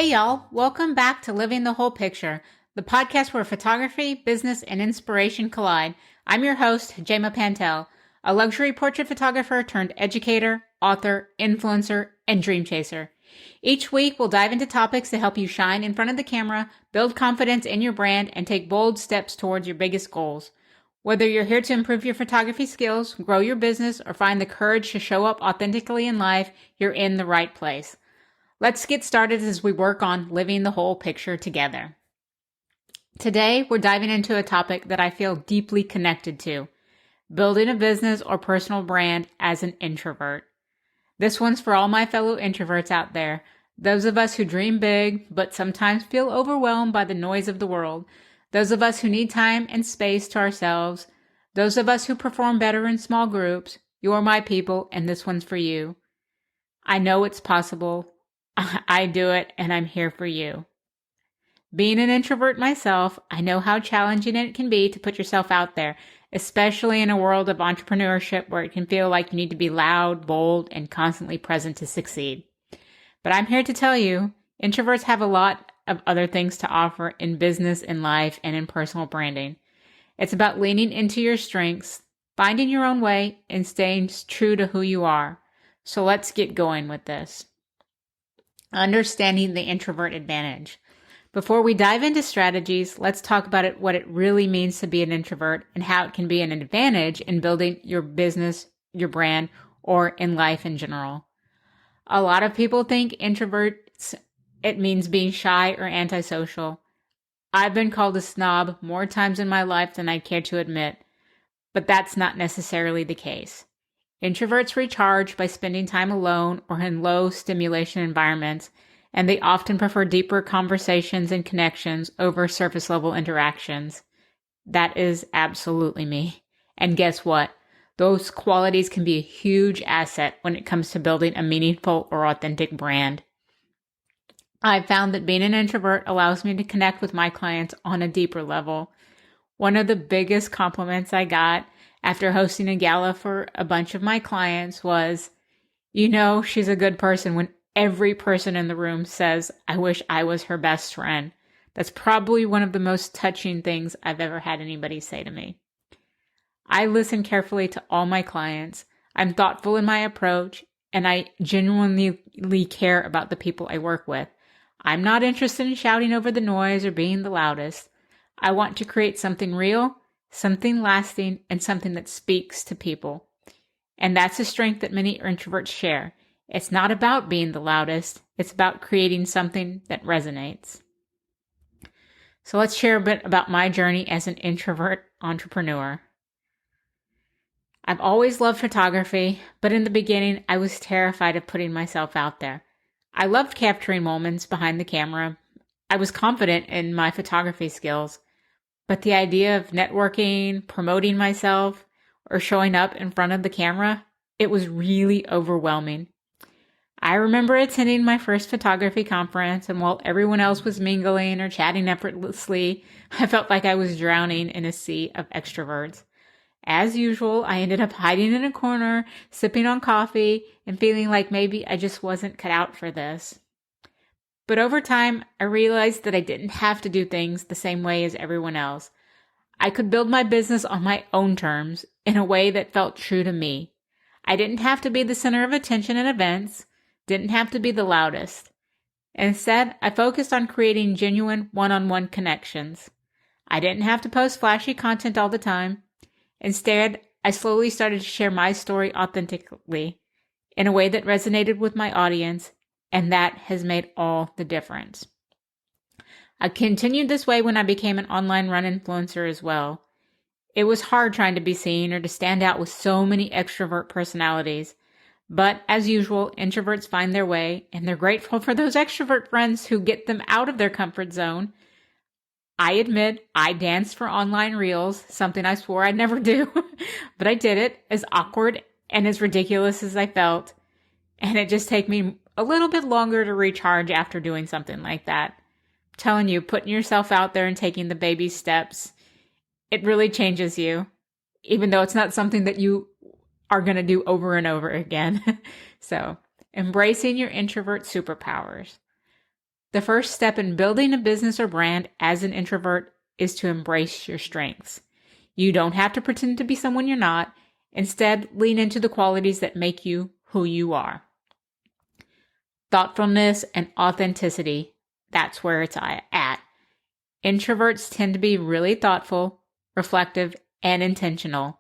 Hey y'all, welcome back to Living the Whole Picture, the podcast where photography, business, and inspiration collide. I'm your host, Jama Pantel, a luxury portrait photographer turned educator, author, influencer, and dream chaser. Each week, we'll dive into topics to help you shine in front of the camera, build confidence in your brand, and take bold steps towards your biggest goals. Whether you're here to improve your photography skills, grow your business, or find the courage to show up authentically in life, you're in the right place. Let's get started as we work on living the whole picture together. Today, we're diving into a topic that I feel deeply connected to, building a business or personal brand as an introvert. This one's for all my fellow introverts out there, those of us who dream big, but sometimes feel overwhelmed by the noise of the world, those of us who need time and space to ourselves, those of us who perform better in small groups. You're my people, and this one's for you. I know it's possible. I do it, and I'm here for you. Being an introvert myself, I know how challenging it can be to put yourself out there, especially in a world of entrepreneurship where it can feel like you need to be loud, bold, and constantly present to succeed. But I'm here to tell you, introverts have a lot of other things to offer in business, in life, and in personal branding. It's about leaning into your strengths, finding your own way, and staying true to who you are. So let's get going with this. Understanding the introvert advantage. Before we dive into strategies, let's talk about what it really means to be an introvert and how it can be an advantage in building your business, your brand, or in life in general. A lot of people think introverts, it means being shy or antisocial. I've been called a snob more times in my life than I care to admit, but that's not necessarily the case. Introverts recharge by spending time alone or in low stimulation environments, and they often prefer deeper conversations and connections over surface level interactions. That is absolutely me. And guess what? Those qualities can be a huge asset when it comes to building a meaningful or authentic brand. I've found that being an introvert allows me to connect with my clients on a deeper level. One of the biggest compliments I got after hosting a gala for a bunch of my clients was, she's a good person when every person in the room says, I wish I was her best friend. That's probably one of the most touching things I've ever had anybody say to me. I listen carefully to all my clients. I'm thoughtful in my approach, and I genuinely care about the people I work with. I'm not interested in shouting over the noise or being the loudest. I want to create something real, something lasting, and something that speaks to people. And that's a strength that many introverts share. It's not about being the loudest. It's about creating something that resonates. So let's share a bit about my journey as an introvert entrepreneur. I've always loved photography, but in the beginning, I was terrified of putting myself out there. I loved capturing moments behind the camera. I was confident in my photography skills. But the idea of networking, promoting myself, or showing up in front of the camera, it was really overwhelming. I remember attending my first photography conference, and while everyone else was mingling or chatting effortlessly, I felt like I was drowning in a sea of extroverts. As usual, I ended up hiding in a corner, sipping on coffee, and feeling like maybe I just wasn't cut out for this. But over time, I realized that I didn't have to do things the same way as everyone else. I could build my business on my own terms in a way that felt true to me. I didn't have to be the center of attention at events, didn't have to be the loudest. Instead, I focused on creating genuine one-on-one connections. I didn't have to post flashy content all the time. Instead, I slowly started to share my story authentically in a way that resonated with my audience, and that has made all the difference. I continued this way when I became an online run influencer as well. It was hard trying to be seen or to stand out with so many extrovert personalities. But as usual, introverts find their way, and they're grateful for those extrovert friends who get them out of their comfort zone. I admit I danced for online reels, something I swore I'd never do, but I did it, as awkward and as ridiculous as I felt. And it just took me a little bit longer to recharge after doing something like that. I'm telling you, putting yourself out there and taking the baby steps, it really changes you, even though it's not something that you are going to do over and over again. So, embracing your introvert superpowers. The first step in building a business or brand as an introvert is to embrace your strengths. You don't have to pretend to be someone you're not. Instead, lean into the qualities that make you who you are. Thoughtfulness and authenticity, that's where it's at. Introverts tend to be really thoughtful, reflective, and intentional.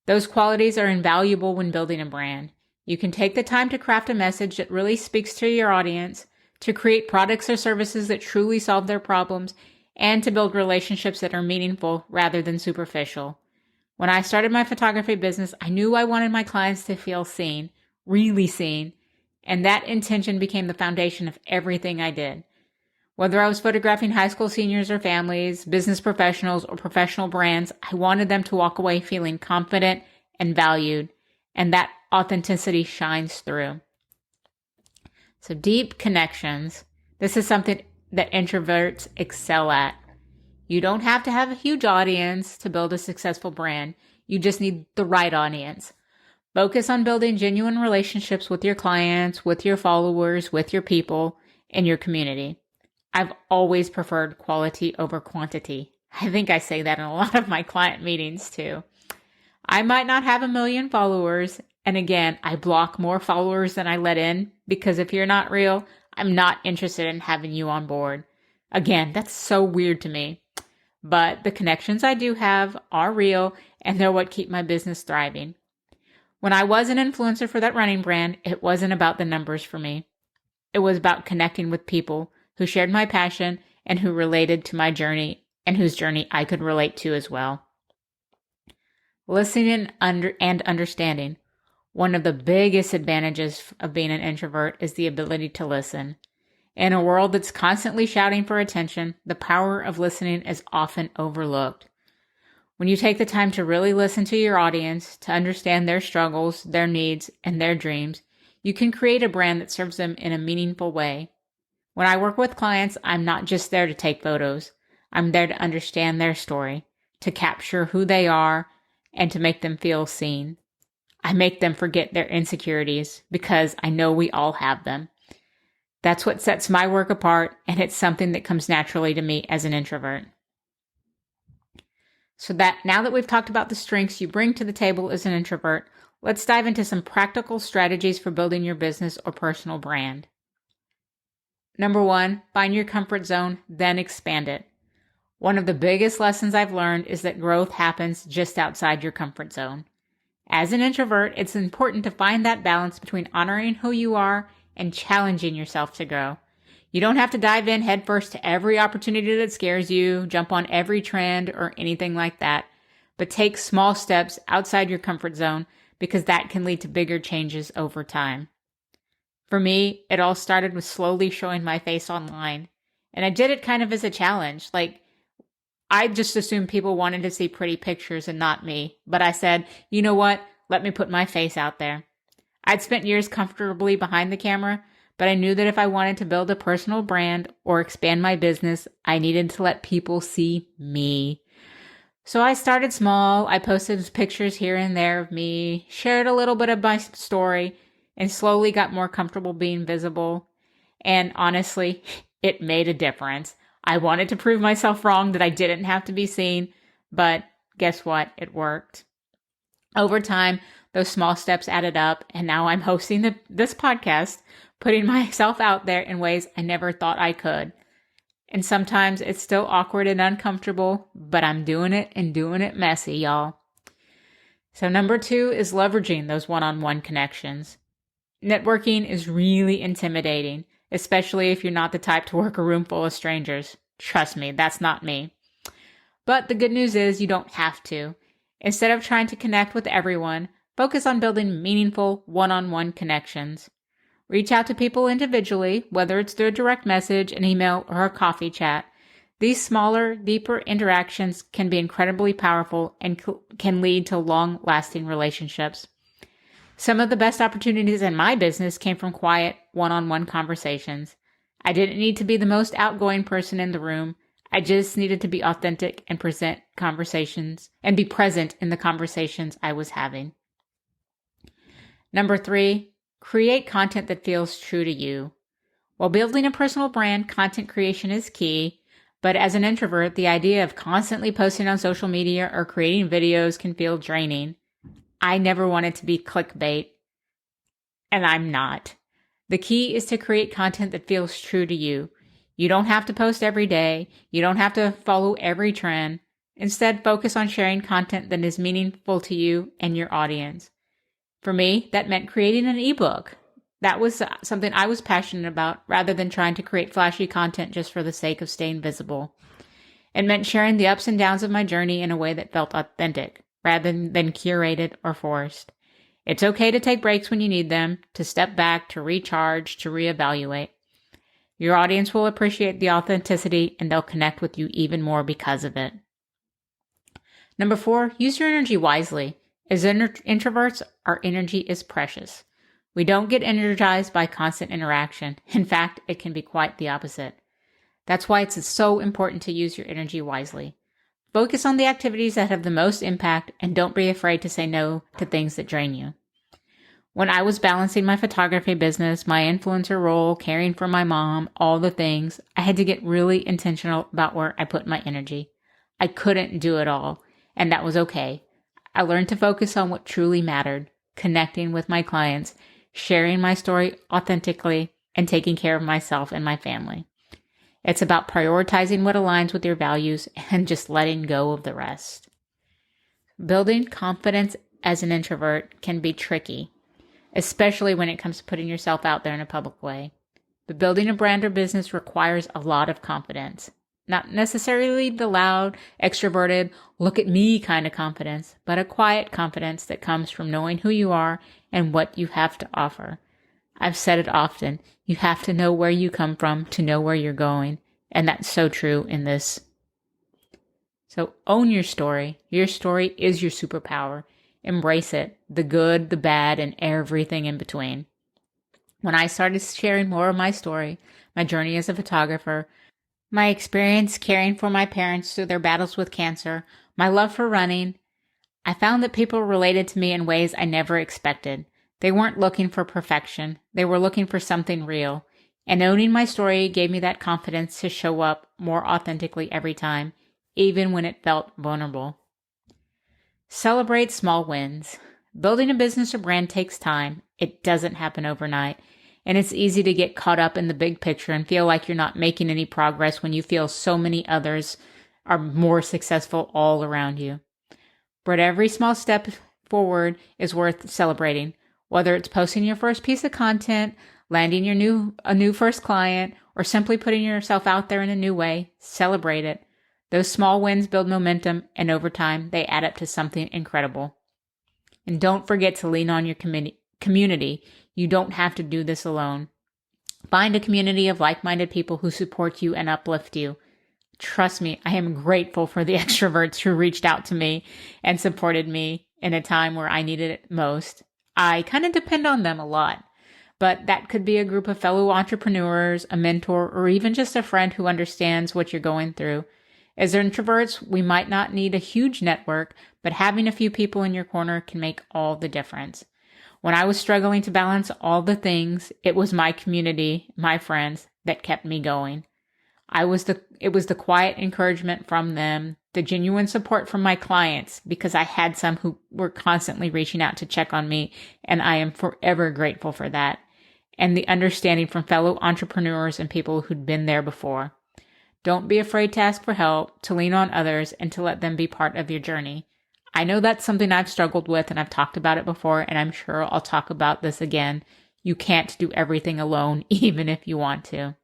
Those qualities are invaluable when building a brand. You can take the time to craft a message that really speaks to your audience, to create products or services that truly solve their problems, and to build relationships that are meaningful rather than superficial. When I started my photography business, I knew I wanted my clients to feel seen, really seen, and that intention became the foundation of everything I did. Whether I was photographing high school seniors or families, business professionals, or professional brands, I wanted them to walk away feeling confident and valued, and that authenticity shines through. So deep connections. This is something that introverts excel at. You don't have to have a huge audience to build a successful brand. You just need the right audience. Focus on building genuine relationships with your clients, with your followers, with your people, and your community. I've always preferred quality over quantity. I think I say that in a lot of my client meetings too. I might not have 1 million followers. And again, I block more followers than I let in because if you're not real, I'm not interested in having you on board. Again, that's so weird to me. But the connections I do have are real and they're what keep my business thriving. When I was an influencer for that running brand, it wasn't about the numbers for me. It was about connecting with people who shared my passion and who related to my journey and whose journey I could relate to as well. Listening and understanding. One of the biggest advantages of being an introvert is the ability to listen. In a world that's constantly shouting for attention, the power of listening is often overlooked. When you take the time to really listen to your audience, to understand their struggles, their needs, and their dreams, you can create a brand that serves them in a meaningful way. When I work with clients, I'm not just there to take photos. I'm there to understand their story, to capture who they are, and to make them feel seen. I make them forget their insecurities because I know we all have them. That's what sets my work apart, and it's something that comes naturally to me as an introvert. So that now that we've talked about the strengths you bring to the table as an introvert, let's dive into some practical strategies for building your business or personal brand. Number 1, find your comfort zone, then expand it. One of the biggest lessons I've learned is that growth happens just outside your comfort zone. As an introvert, it's important to find that balance between honoring who you are and challenging yourself to grow. You don't have to dive in headfirst to every opportunity that scares you, jump on every trend, or anything like that, but take small steps outside your comfort zone because that can lead to bigger changes over time. For me, it all started with slowly showing my face online, and I did it kind of as a challenge. I just assumed people wanted to see pretty pictures and not me, but I said, you know what? Let me put my face out there. I'd spent years comfortably behind the camera, but I knew that if I wanted to build a personal brand or expand my business, I needed to let people see me. So I started small. I posted pictures here and there of me, shared a little bit of my story, and slowly got more comfortable being visible. And honestly, it made a difference. I wanted to prove myself wrong that I didn't have to be seen, but guess what? It worked. Over time, those small steps added up, and now I'm hosting this podcast, putting myself out there in ways I never thought I could. And sometimes it's still awkward and uncomfortable, but I'm doing it and doing it messy, y'all. So number 2 is leveraging those one-on-one connections. Networking is really intimidating, especially if you're not the type to work a room full of strangers. Trust me, that's not me. But the good news is you don't have to. Instead of trying to connect with everyone, focus on building meaningful one-on-one connections. Reach out to people individually, whether it's through a direct message, an email, or a coffee chat. These smaller, deeper interactions can be incredibly powerful and can lead to long-lasting relationships. Some of the best opportunities in my business came from quiet, one-on-one conversations. I didn't need to be the most outgoing person in the room. I just needed to be authentic and present conversations and be present in the conversations I was having. Number 3, create content that feels true to you. While building a personal brand, content creation is key, but as an introvert, the idea of constantly posting on social media or creating videos can feel draining. I never wanted to be clickbait, and I'm not. The key is to create content that feels true to you. You don't have to post every day. You don't have to follow every trend. Instead, focus on sharing content that is meaningful to you and your audience. For me, that meant creating an ebook. That was something I was passionate about rather than trying to create flashy content just for the sake of staying visible. It meant sharing the ups and downs of my journey in a way that felt authentic rather than curated or forced. It's okay to take breaks when you need them, to step back, to recharge, to reevaluate. Your audience will appreciate the authenticity and they'll connect with you even more because of it. Number 4, use your energy wisely. As introverts, our energy is precious. We don't get energized by constant interaction. In fact, it can be quite the opposite. That's why it's so important to use your energy wisely. Focus on the activities that have the most impact and don't be afraid to say no to things that drain you. When I was balancing my photography business, my influencer role, caring for my mom, all the things, I had to get really intentional about where I put my energy. I couldn't do it all, and that was okay. I learned to focus on what truly mattered, connecting with my clients, sharing my story authentically, and taking care of myself and my family. It's about prioritizing what aligns with your values and just letting go of the rest. Building confidence as an introvert can be tricky, especially when it comes to putting yourself out there in a public way. But building a brand or business requires a lot of confidence. Not necessarily the loud, extroverted, look at me kind of confidence, but a quiet confidence that comes from knowing who you are and what you have to offer. I've said it often, you have to know where you come from to know where you're going, and that's so true in this. So own your story. Your story is your superpower. Embrace it, the good, the bad, and everything in between. When I started sharing more of my story, my journey as a photographer, my experience caring for my parents through their battles with cancer, my love for running, I found that people related to me in ways I never expected. They weren't looking for perfection. They were looking for something real. And owning my story gave me that confidence to show up more authentically every time, even when it felt vulnerable. Celebrate small wins. Building a business or brand takes time. It doesn't happen overnight. And it's easy to get caught up in the big picture and feel like you're not making any progress when you feel so many others are more successful all around you. But every small step forward is worth celebrating. Whether it's posting your first piece of content, landing a new first client, or simply putting yourself out there in a new way, celebrate it. Those small wins build momentum, and over time, they add up to something incredible. And don't forget to lean on your community. You don't have to do this alone. Find a community of like-minded people who support you and uplift you. Trust me, I am grateful for the extroverts who reached out to me and supported me in a time where I needed it most. I kind of depend on them a lot, but that could be a group of fellow entrepreneurs, a mentor, or even just a friend who understands what you're going through. As introverts, we might not need a huge network, but having a few people in your corner can make all the difference. When I was struggling to balance all the things, it was my community, my friends, that kept me going. It was the quiet encouragement from them, the genuine support from my clients, because I had some who were constantly reaching out to check on me, and I am forever grateful for that. And the understanding from fellow entrepreneurs and people who'd been there before. Don't be afraid to ask for help, to lean on others, and to let them be part of your journey. I know that's something I've struggled with, and I've talked about it before, and I'm sure I'll talk about this again. You can't do everything alone, even if you want to.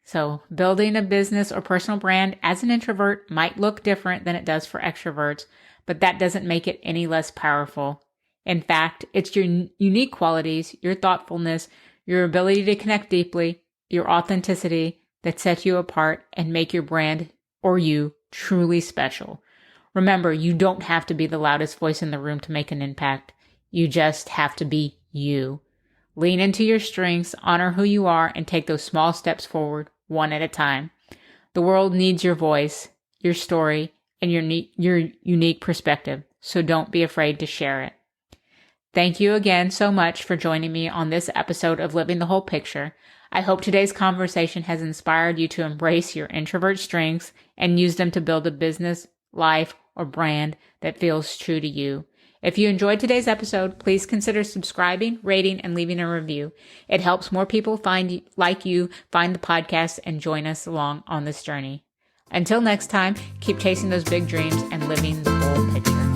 So, building a business or personal brand as an introvert might look different than it does for extroverts, but that doesn't make it any less powerful. In fact, it's your unique qualities, your thoughtfulness, your ability to connect deeply, your authenticity that set you apart and make your brand or you truly special. Remember, you don't have to be the loudest voice in the room to make an impact. You just have to be you. Lean into your strengths, honor who you are, and take those small steps forward, one at a time. The world needs your voice, your story, and your unique perspective, so don't be afraid to share it. Thank you again so much for joining me on this episode of Living the Whole Picture. I hope today's conversation has inspired you to embrace your introvert strengths and use them to build a business, life, or brand that feels true to you. If you enjoyed today's episode, please consider subscribing, rating, and leaving a review. It helps more people find the podcast and join us along on this journey. Until next time, keep chasing those big dreams and living the whole picture.